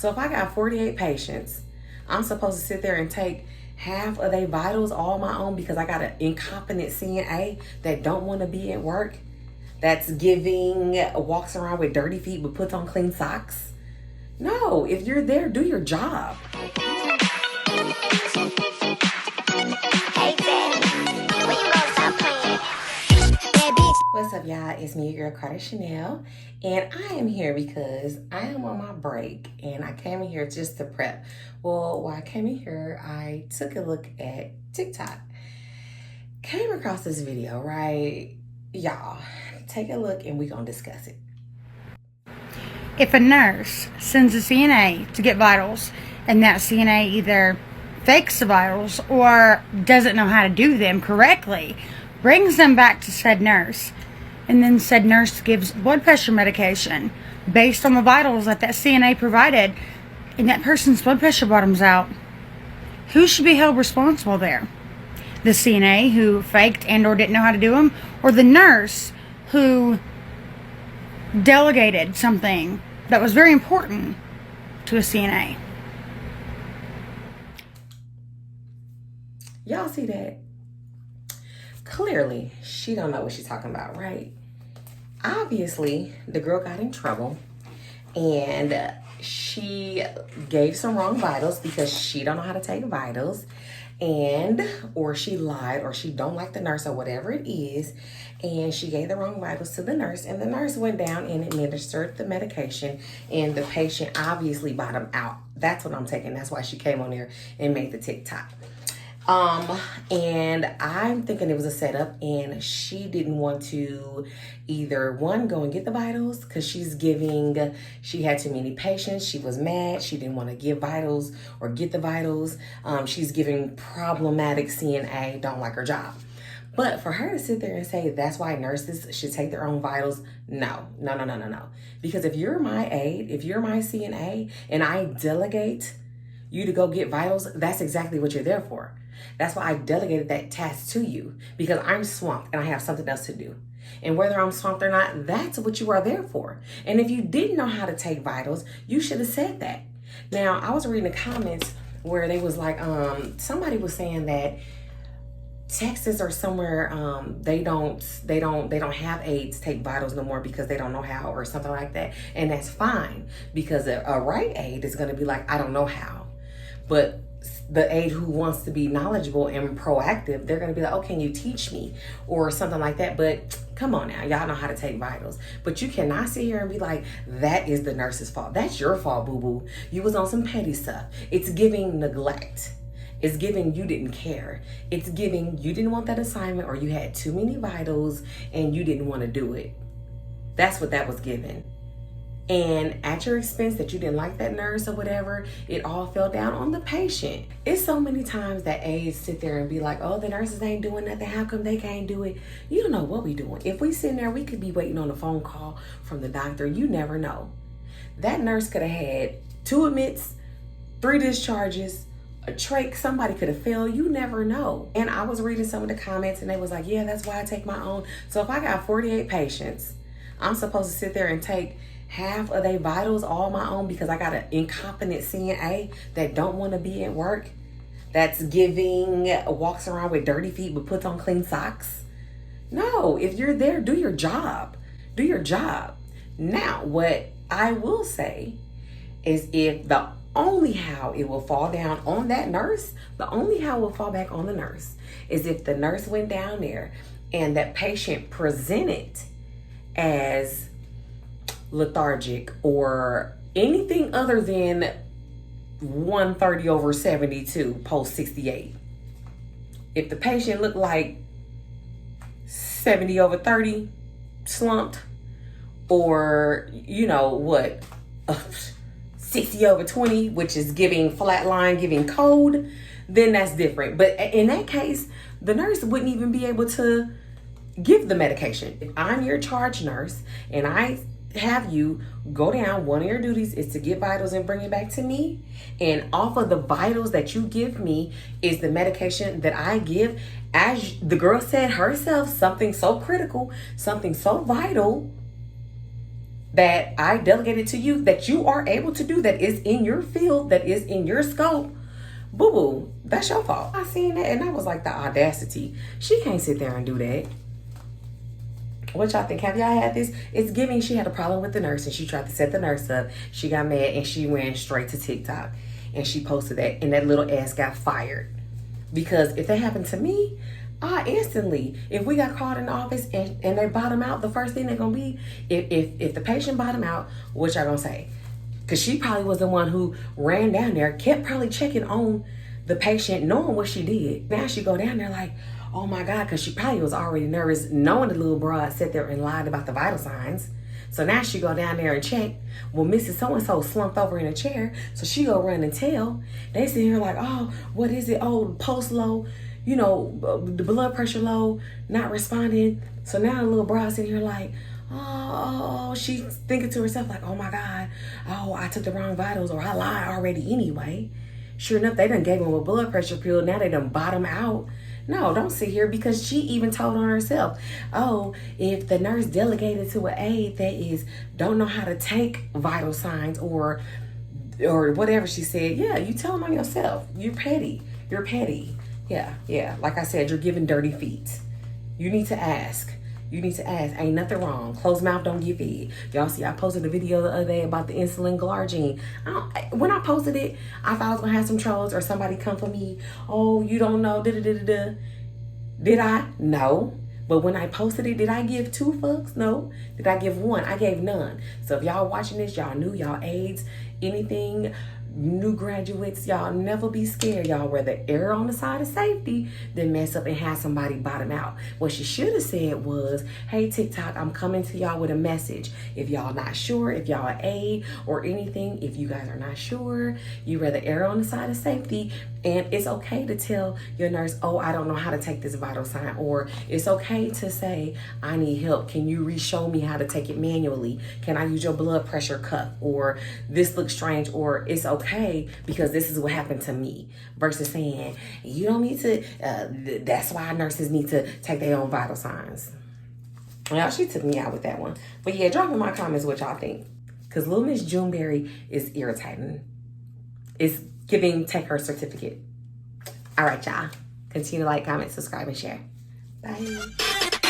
So if I got 48 patients, I'm supposed to sit there and take half of their vitals all my own because I got an incompetent CNA that don't want to be at work, that's walks around with dirty feet but puts on clean socks? No, if you're there, do your job. What's up, y'all? It's me, your girl Carter Chanel, and I am here because I am on my break and I came in here just to prep. Well, while I came in here, I took a look at TikTok. Came across this video, right? Y'all, take a look and we're gonna discuss it. If a nurse sends a CNA to get vitals and that CNA either fakes the vitals or doesn't know how to do them correctly, brings them back to said nurse, and then said nurse gives blood pressure medication based on the vitals that CNA provided, and that person's blood pressure bottoms out, who should be held responsible there? The CNA who faked and or didn't know how to do them, or the nurse who delegated something that was very important to a CNA? Y'all see that? Clearly, she don't know what she's talking about, right? Obviously, the girl got in trouble and she gave some wrong vitals because she don't know how to take vitals, or she lied, or she don't like the nurse, or whatever it is, and she gave the wrong vitals to the nurse, and the nurse went down and administered the medication, and the patient obviously bottomed out. That's what I'm taking. That's why she came on there and made the TikTok. And I'm thinking it was a setup, and she didn't want to either, one, go and get the vitals because she had too many patients. She was mad. She didn't want to give vitals or get the vitals. She's giving problematic CNA, don't like her job. But for her to sit there and say that's why nurses should take their own vitals, no. Because if you're my aide, if you're my CNA, and I delegate you to go get vitals, that's exactly what you're there for. That's why I delegated that task to you, because I'm swamped and I have something else to do. And whether I'm swamped or not, that's what you are there for. And if you didn't know how to take vitals, you should have said that. Now, I was reading the comments where they was like, somebody was saying that Texas or somewhere, they don't have aides take vitals no more because they don't know how, or something like that. And that's fine, because a right aide is going to be like, I don't know how. But the aide who wants to be knowledgeable and proactive, they're going to be like, oh, can you teach me, or something like that. But come on now, y'all know how to take vitals. But you cannot sit here and be like, that is the nurse's fault. That's your fault, boo-boo. You was on some petty stuff. It's giving neglect. It's giving you didn't care. It's giving you didn't want that assignment, or you had too many vitals and you didn't want to do it. That's what that was giving. And at your expense, that you didn't like that nurse or whatever, it all fell down on the patient. It's so many times that aides sit there and be like, oh, the nurses ain't doing nothing. How come they can't do it? You don't know what we doing. If we sitting there, we could be waiting on a phone call from the doctor. You never know. That nurse could have had 2 admits, 3 discharges, a trach, somebody could have failed. You never know. And I was reading some of the comments and they was like, yeah, that's why I take my own. So if I got 48 patients, I'm supposed to sit there and take half of their vitals all my own because I got an incompetent CNA that don't want to be at work, that's walks around with dirty feet but puts on clean socks? No, if you're there, do your job. Do your job. Now, what I will say is, if the only how it will fall down on that nurse, the only how it will fall back on the nurse is if the nurse went down there and that patient presented as lethargic or anything other than 130/72 post 68. If the patient looked like 70/30 slumped, or 60/20, which is giving flatline, giving code, then that's different. But in that case, the nurse wouldn't even be able to give the medication. If I'm your charge nurse and I have you go down, one of your duties is to get vitals and bring it back to me, and off of the vitals that you give me is the medication that I give, as the girl said herself, something so critical, something so vital that I delegated to you, that you are able to do, that is in your field, that is in your scope, boo-boo, that's your fault. I seen that and I was like, the audacity. She can't sit there and do that. What y'all think? Have y'all had this? It's giving she had a problem with the nurse and she tried to set the nurse up. She got mad and she went straight to TikTok and she posted that and that little ass got fired. Because if that happened to me, instantly, if we got called in the office and they bottom out, the first thing they're gonna be, if the patient bottom out, what y'all gonna say? Because she probably was the one who ran down there, kept probably checking on the patient, knowing what she did. Now she go down there like, oh my God, because she probably was already nervous, knowing the little broad sat there and lied about the vital signs. So now she go down there and check. Well, Mrs. So-and-so slumped over in a chair, so she go run and tell. They sit here like, oh, what is it? Oh, pulse low, you know, the blood pressure low, not responding. So now the little broad sitting here like, oh, she's thinking to herself like, oh my God, oh, I took the wrong vitals or I lied already anyway. Sure enough, they done gave him a blood pressure pill. Now they done bottom out. No, don't sit here, because she even told on herself, oh, if the nurse delegated to an aide that is don't know how to take vital signs or whatever she said, yeah, you tell them on yourself. You're petty. You're petty. Yeah. Like I said, you're giving dirty feet. You need to ask. You need to ask. Ain't nothing wrong. Closed mouth don't get fed. Y'all see, I posted a video the other day about the insulin glargine. When I posted it, I thought I was going to have some trolls or somebody come for me. Oh, you don't know. Did I? No. But when I posted it, did I give 2 fucks? No. Did I give 1? I gave none. So if y'all watching this, y'all new, y'all aides, anything, new graduates, y'all never be scared. Y'all rather err on the side of safety than mess up and have somebody bottom out. What she should have said was, hey, TikTok, I'm coming to y'all with a message. If y'all not sure, if y'all are aide or anything, if you guys are not sure, you rather err on the side of safety. And it's okay to tell your nurse, oh, I don't know how to take this vital sign. Or it's okay to say, I need help. Can you re-show me how to take it manually? Can I use your blood pressure cuff? Or this looks strange. Or it's okay because this is what happened to me. Versus saying, you don't need to, that's why nurses need to take their own vital signs. Well, she took me out with that one. But yeah, drop in my comments what y'all think. Because Little Miss Juneberry is irritating. It's giving take her certificate. All right, y'all. Continue to like, comment, subscribe, and share. Bye.